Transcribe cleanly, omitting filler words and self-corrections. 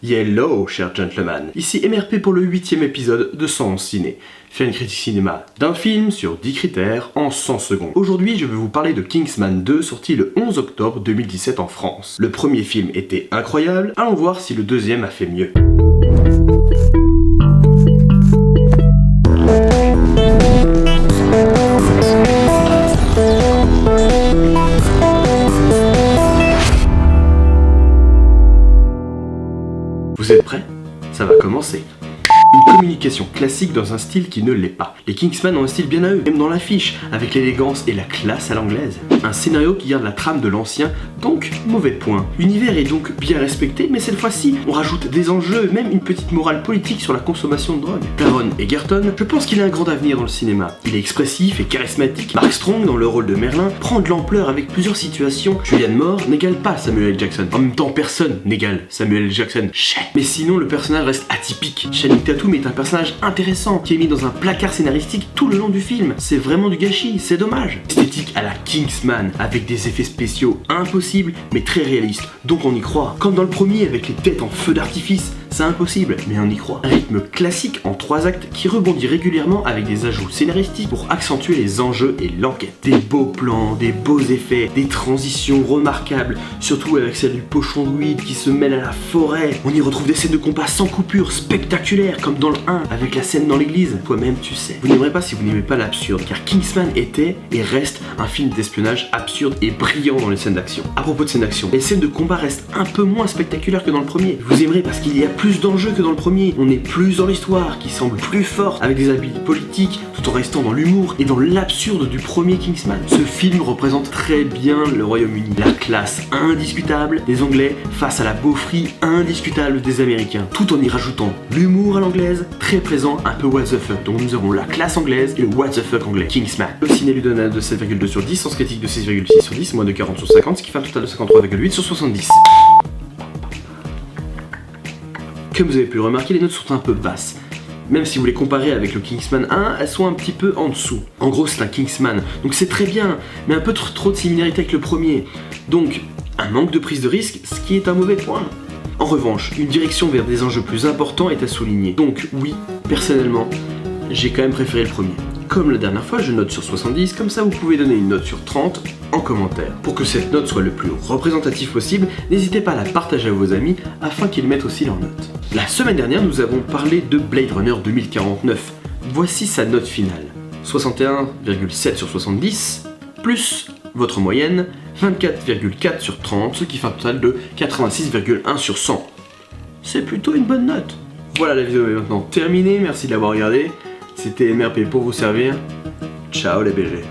Hello, chers gentlemen. Ici MRP pour le 8ème épisode de Sens Ciné. Faire une critique cinéma d'un film sur 10 critères en 100 secondes. Aujourd'hui, je vais vous parler de Kingsman 2, sorti le 11 octobre 2017 en France. Le premier film était incroyable, allons voir si le deuxième a fait mieux. Vous êtes prêts? Ça va commencer. Une communication classique dans un style qui ne l'est pas. Les Kingsman ont un style bien à eux, même dans l'affiche, avec l'élégance et la classe à l'anglaise. Un scénario qui garde la trame de l'ancien, donc mauvais point. L'univers est donc bien respecté, mais cette fois-ci, on rajoute des enjeux, même une petite morale politique sur la consommation de drogue. Taron Egerton, je pense qu'il a un grand avenir dans le cinéma. Il est expressif et charismatique. Mark Strong, dans le rôle de Merlin, prend de l'ampleur avec plusieurs situations. Julianne Moore n'égale pas Samuel L. Jackson. En même temps, personne n'égale Samuel L. Jackson. Mais sinon, le personnage reste atypique. Channing Tatum est un personnage intéressant qui est mis dans un placard scénaristique tout le long du film. C'est vraiment du gâchis, c'est dommage. Esthétique à la Kingsman, avec des effets spéciaux impossibles mais très réalistes, donc on y croit. Comme dans le premier avec les têtes en feu d'artifice, c'est impossible, mais on y croit. Un rythme classique en 3 actes qui rebondit régulièrement avec des ajouts scénaristiques pour accentuer les enjeux et l'enquête. Des beaux plans, des beaux effets, des transitions remarquables, surtout avec celle du pochon de weed qui se mêle à la forêt. On y retrouve des scènes de combat sans coupure, spectaculaires, comme dans le 1, avec la scène dans l'église. Toi-même tu sais. Vous n'aimerez pas si vous n'aimez pas l'absurde, car Kingsman était et reste un film d'espionnage absurde et brillant dans les scènes d'action. À propos de scènes d'action, les scènes de combat restent un peu moins spectaculaires que dans le premier. Vous aimerez parce qu'il y a plus d'enjeux que dans le premier. On est plus dans l'histoire, qui semble plus forte, avec des habiletés politiques, tout en restant dans l'humour et dans l'absurde du premier Kingsman. Ce film représente très bien le Royaume-Uni. La classe indiscutable des Anglais face à la beaufrie indiscutable des Américains, tout en y rajoutant l'humour à l'anglaise, très présent, un peu what the fuck. Donc nous avons la classe anglaise et le what the fuck anglais. Kingsman. Le ciné lui donne un de 7,2 sur 10, sens critique de 6,6 sur 10, moins de 40 sur 50, ce qui fait un total de 53,8 sur 70. Comme vous avez pu le remarquer, les notes sont un peu basses. Même si vous les comparez avec le Kingsman 1, elles sont un petit peu en dessous. En gros, c'est un Kingsman, donc c'est très bien, mais un peu trop de similarité avec le premier. Donc, un manque de prise de risque, ce qui est un mauvais point. En revanche, une direction vers des enjeux plus importants est à souligner. Donc oui, personnellement, j'ai quand même préféré le premier. Comme la dernière fois, je note sur 70, comme ça vous pouvez donner une note sur 30 en commentaire. Pour que cette note soit le plus représentative possible, n'hésitez pas à la partager à vos amis afin qu'ils mettent aussi leur note. La semaine dernière, nous avons parlé de Blade Runner 2049. Voici sa note finale. 61,7 sur 70, plus votre moyenne, 24,4 sur 30, ce qui fait un total de 86,1 sur 100. C'est plutôt une bonne note. Voilà, la vidéo est maintenant terminée, merci de l'avoir regardée. C'était MRP pour vous servir. Ciao les BG.